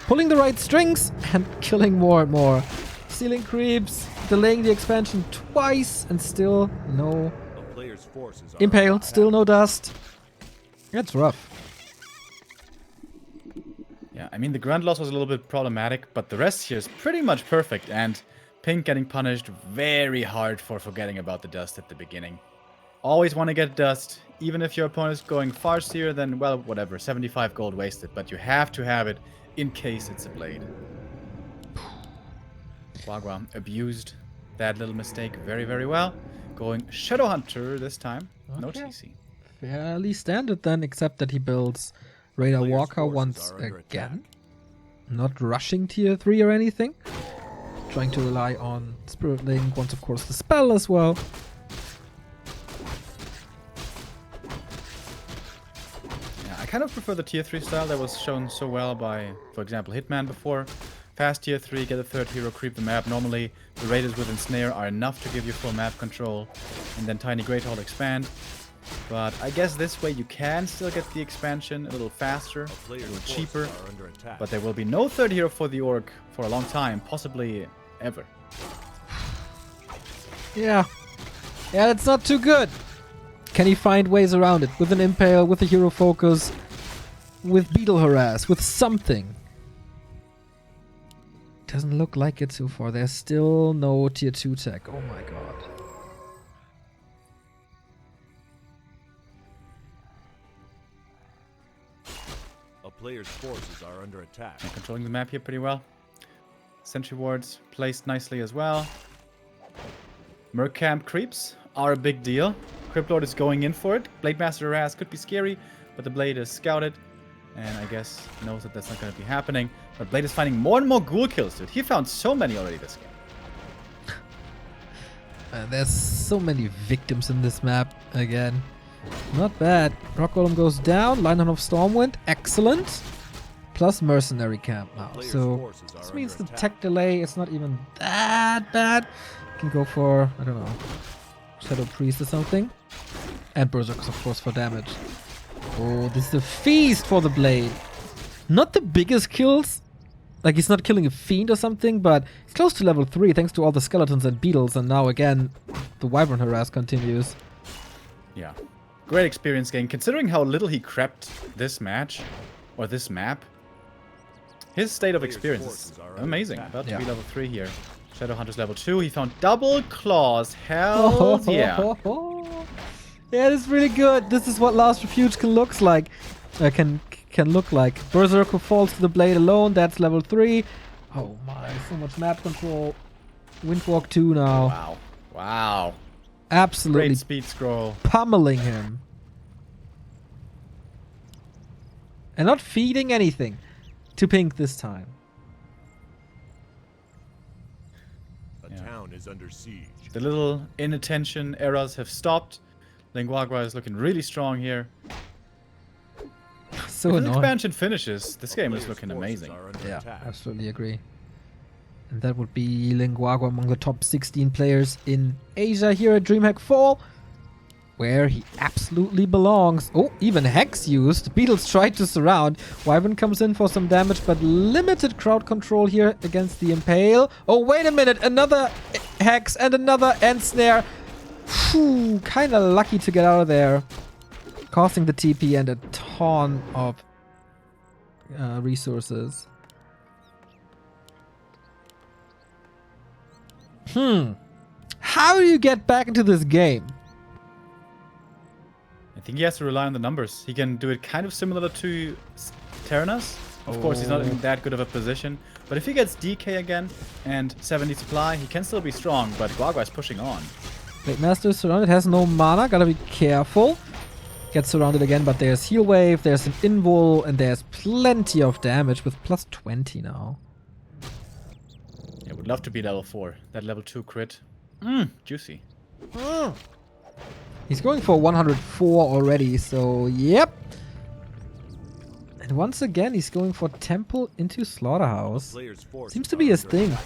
Pulling the right strings and killing more and more. Stealing creeps, delaying the expansion twice, and still no A player's forces are impale, under still no dust. That's rough. Yeah, I mean, the grunt loss was a little bit problematic, but the rest here is pretty much perfect, and Pink getting punished very hard for forgetting about the dust at the beginning. Always want to get dust, even if your opponent is going farsier, then, well, whatever, 75 gold wasted, but you have to have it in case it's a blade. Guagua abused that little mistake very, very well. Going Shadow Hunter this time. No Okay. TC. Fairly standard then, except that he builds Radar Players' Walker forces once are under again. Not rushing tier 3 or anything. Trying to rely on Spirit Link, wants of course the spell as well. Yeah, I kind of prefer the tier 3 style that was shown so well by, for example, Hitman before. Fast tier 3, get a third hero, creep the map. Normally, the raiders with Ensnare are enough to give you full map control, and then Tiny Great Hall expand. But I guess this way you can still get the expansion a little faster, a player's little forces cheaper. are under attack. But there will be no third hero for the Orc for a long time, possibly ever. Yeah. Yeah, that's not too good. Can he find ways around it? With an Impale, with a Hero Focus, with Beetle Harass, with something? Doesn't look like it so far. There's still no tier 2 tech. Oh my god. A player's forces are under attack. And controlling the map here pretty well. Sentry wards placed nicely as well. Merc camp creeps are a big deal. Cryptlord is going in for it. Blade Master harass could be scary, but the Blade is scouted. And I guess knows that that's not going to be happening. But Blade is finding more and more ghoul kills, dude. He found so many already this game. There's so many victims in this map again. Not bad. Rock Golem goes down. Line of Stormwind. Excellent. Plus Mercenary Camp now. Player's So forces are this means the under tech delay is not even that bad. Can go for, I don't know, Shadow Priest or something. And Berserkers, of course, for damage. Oh, this is a feast for the Blade. Not the biggest kills. Like, he's not killing a fiend or something, but he's close to level 3 thanks to all the skeletons and beetles. And now, again, the Wyvern harass continues. Yeah. Great experience game. Considering how little he crept this match, or this map, his state of Player's experience forces is are under amazing. attack. About to Yeah. be level 3 here. Shadow Hunter's level 2. He found double claws. Hell yeah. Yeah, this is really good. This is what Last Refuge can look like. Can look like. Berserker falls to the Blade alone. That's level 3. Oh my, so much map control. Windwalk 2 now. Wow. Wow. Absolutely Great speed scroll. pummeling him. and not feeding anything to Pink this time. A town is under siege. The little inattention errors have stopped. Lin Guagua is looking really strong here. So If the annoying. expansion finishes, this game is looking Players' forces amazing. are under Yeah, attack. absolutely agree. And that would be Lin Guagua among the top 16 players in Asia here at DreamHack Fall, where he absolutely belongs. Oh, even Hex used. Beatles tried to surround. Wyvern comes in for some damage, but limited crowd control here against the Impale. Oh, wait a minute. Another Hex and another End Snare. Phew, kind of lucky to get out of there. Costing the TP and a ton of resources. How do you get back into this game? I think he has to rely on the numbers. He can do it kind of similar to Terranas. Of course, he's not in that good of a position. But if he gets DK again and 70 supply, he can still be strong. But Guagua is pushing on. Blade Master is surrounded, has no mana, gotta be careful. Gets surrounded again, but there's Heal Wave, there's an Invul, and there's plenty of damage with plus 20 now. Yeah, would love to be level 4. That level 2 crit. Juicy. He's going for 104 already, so yep. And once again, he's going for Temple into Slaughterhouse. Players' forces Seems to are be his under thing. attack.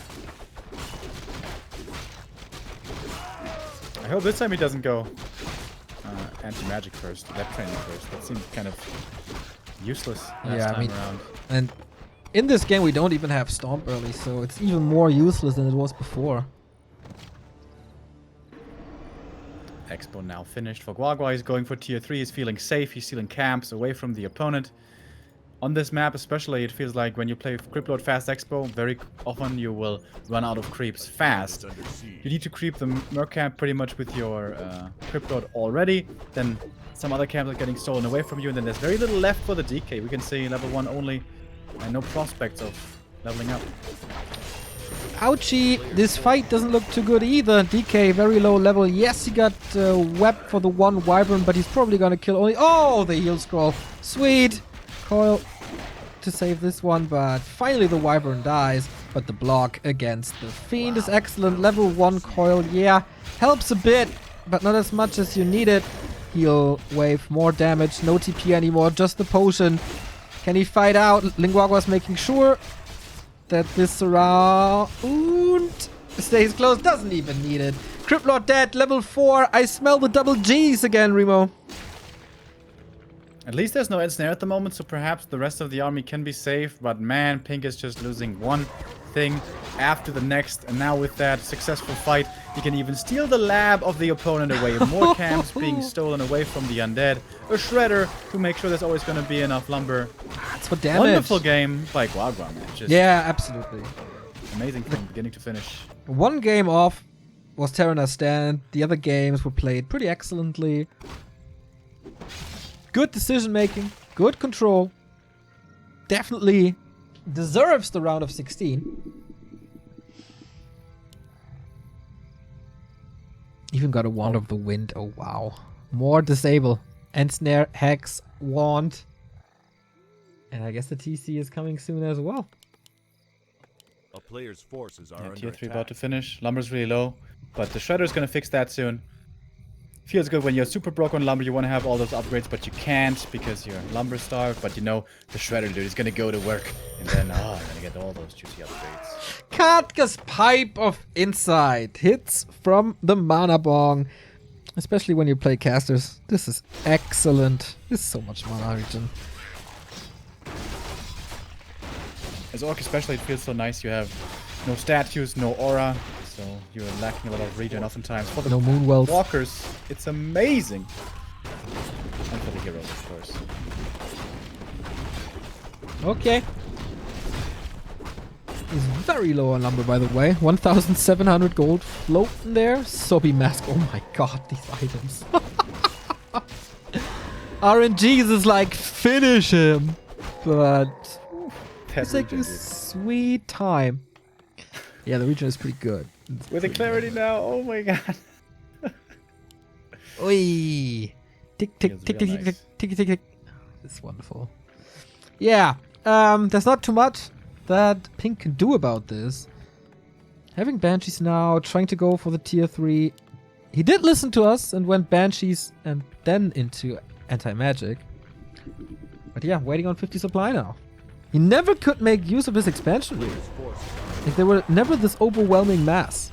I hope this time he doesn't go anti-magic first. That training first. That seemed kind of useless last Yeah, I time mean- around. And in this game, we don't even have Stomp early, so it's even more useless than it was before. Expo now finished for Guagua. He's going for tier 3. He's feeling safe. He's stealing camps away from the opponent. On this map especially, it feels like when you play Cryptload Fast Expo, very often you will run out of creeps fast. Is under siege. You need to creep the Merc camp pretty much with your Cryptload already. Then some other camps are getting stolen away from you, and then there's very little left for the DK. We can see level 1 only, and no prospects of leveling up. Ouchie, this fight doesn't look too good either. DK, very low level. Yes, he got webbed for the one Wyvern, but he's probably gonna kill only... Oh, the heal scroll. Sweet. Coil to save this one, but finally the Wyvern dies. But the block against the Fiend is excellent. Level 1 Coil, yeah, helps a bit, but not as much as you need it. Heal wave, more damage, no TP anymore, just the potion. Can he fight out? Lin Guagua's making sure that this surround stays close. Doesn't even need it. Cryptlord dead, level 4. I smell the double G's again, Remo. At least there's no end snare at the moment, so perhaps the rest of the army can be safe. But man, Pink is just losing one thing after the next. And now with that successful fight, he can even steal the lab of the opponent away. More camps being stolen away from the undead. A shredder to make sure there's always going to be enough lumber. That's for damage. Wonderful game by Guagua, man. Just Yeah, absolutely. amazing from beginning to finish. One game off was Terrana's stand. The other games were played pretty excellently. Good decision making, good control. Definitely deserves the round of 16. Even got a Wand of the Wind. Oh wow. More disable. End snare, hex, wand. And I guess the TC is coming soon as well. A player's forces are Yeah, under tier 3 attack. about to finish. Lumber's really low, but the shredder's going to fix that soon. Feels good when you're super broke on lumber, you want to have all those upgrades, but you can't because you're lumber starved. But you know, the shredder dude is going to go to work, and then, you're going to get all those juicy upgrades. Katka's Pipe of Insight hits from the Mana Bong. Especially when you play casters. This is excellent. This is so much mana regen. As Orc especially, it feels so nice. You have no statues, no aura, so you're lacking a lot of regen oftentimes. For the No moon wells. walkers, it's amazing. And for the heroes, of course. Okay. He's very low on lumber, by the way. 1,700 gold floating there. Sobby Mask. Oh my god, these items. RNGs is like, finish him. But That it's like regen, a dude. sweet time. Yeah, the region is pretty good. It's With the pretty clarity good. now, oh my god. Oi. Tick, tick, Feels tick, real tick, tick, nice. tick, tick, tick. It's wonderful. Yeah, there's not too much that Pink can do about this. Having Banshees now, trying to go for the tier 3. He did listen to us and went Banshees and then into anti-magic. But yeah, waiting on 50 supply now. He never could make use of his expansion route. Like, there were never this overwhelming mass.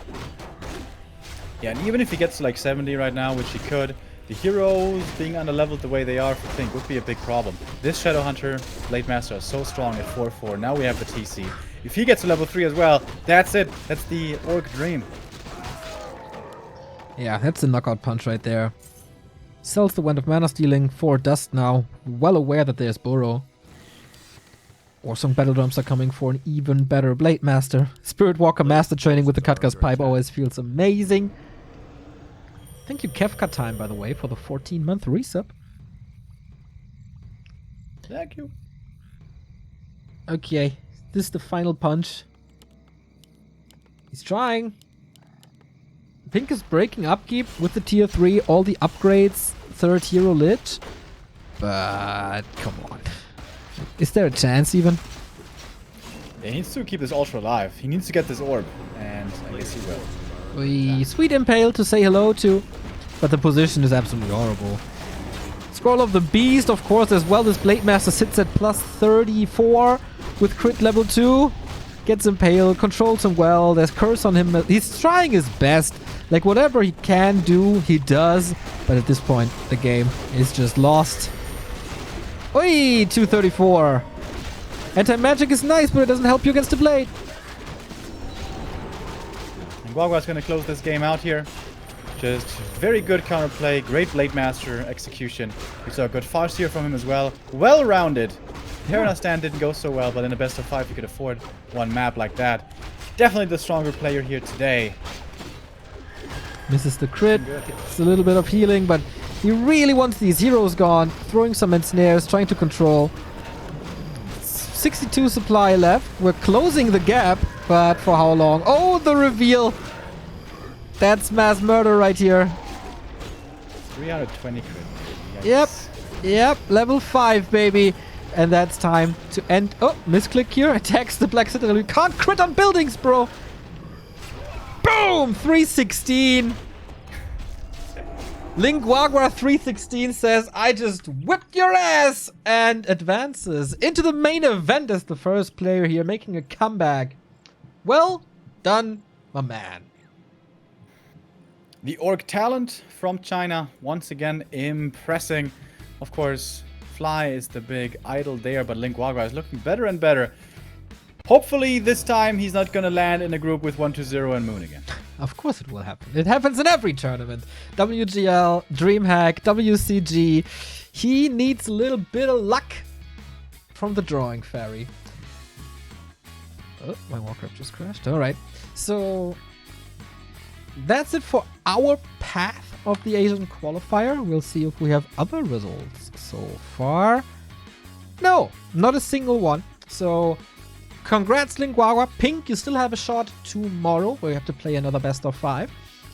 Yeah, and even if he gets to like 70 right now, which he could, the heroes being underleveled the way they are for Pink would be a big problem. This Shadowhunter, Blade Master are so strong at 4-4. Now we have the TC. If he gets to level 3 as well, that's it. That's the Orc dream. Yeah, that's a knockout punch right there. Sells the Wand of Mana Stealing for Dust now. Well aware that there's Burrow. Warsong Battle Drums are coming for an even better Blade Master. Spirit Walker Master training with the Katka's Pipe always feels amazing. Thank you, Kefka Time, by the way, for the 14-month resub. Thank you. Okay, this is the final punch. He's trying. Pink is breaking upkeep with the tier 3, all the upgrades, 3rd hero lit. But come on. Is there a chance even? Yeah, he needs to keep this Ultra alive. He needs to get this orb, and I guess he will. Sweet Impale to say hello to, but the position is absolutely horrible. Scroll of the Beast, of course, as well. This Blade Master sits at plus 34 with crit level 2. Gets Impale, controls him well. There's Curse on him. He's trying his best. Like, whatever he can do, he does. But at this point, the game is just lost. Oi, 234. Anti-magic is nice, but it doesn't help you against the blade. And Guagua's gonna close this game out here. Just very good counterplay, great Blade Master execution. We saw a good Farseer from him as well. Well-rounded. Herona stand didn't go so well, but in a best of 5 you could afford one map like that. Definitely the stronger player here today. Misses the crit. It's a little bit of healing, but he really wants these heroes gone. Throwing some ensnares, trying to control. 62 supply left. We're closing the gap, but for how long? Oh, the reveal. That's mass murder right here. 320 crit. Yep. Yikes. Yep. Level 5, baby. And that's time to end. Oh, misclick here. Attacks the Black Citadel. You can't crit on buildings, bro. Boom! 316. Lin Guagua 316 says, I just whipped your ass! And advances into the main event as the first player here, making a comeback. Well done, my man. The Orc talent from China, once again impressing. Of course, Fly is the big idol there, but Lin Guagua is looking better and better. Hopefully this time he's not gonna land in a group with 1-2-0 and Moon again. Of course it will happen. It happens in every tournament. WGL, DreamHack, WCG. He needs a little bit of luck from the drawing fairy. Oh, my Warcraft just crashed. Alright. So that's it for our path of the Asian qualifier. We'll see if we have other results so far. No, not a single one. So congrats, Lin Guagua. Pink, you still have a shot tomorrow where you have to play another best of 5.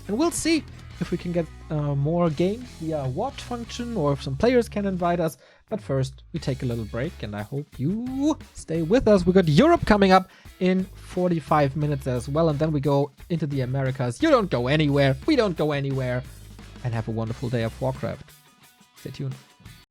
And we'll see if we can get more games via watch function or if some players can invite us. But first, we take a little break and I hope you stay with us. We got Europe coming up in 45 minutes as well. And then we go into the Americas. You don't go anywhere. We don't go anywhere. And have a wonderful day of Warcraft. Stay tuned.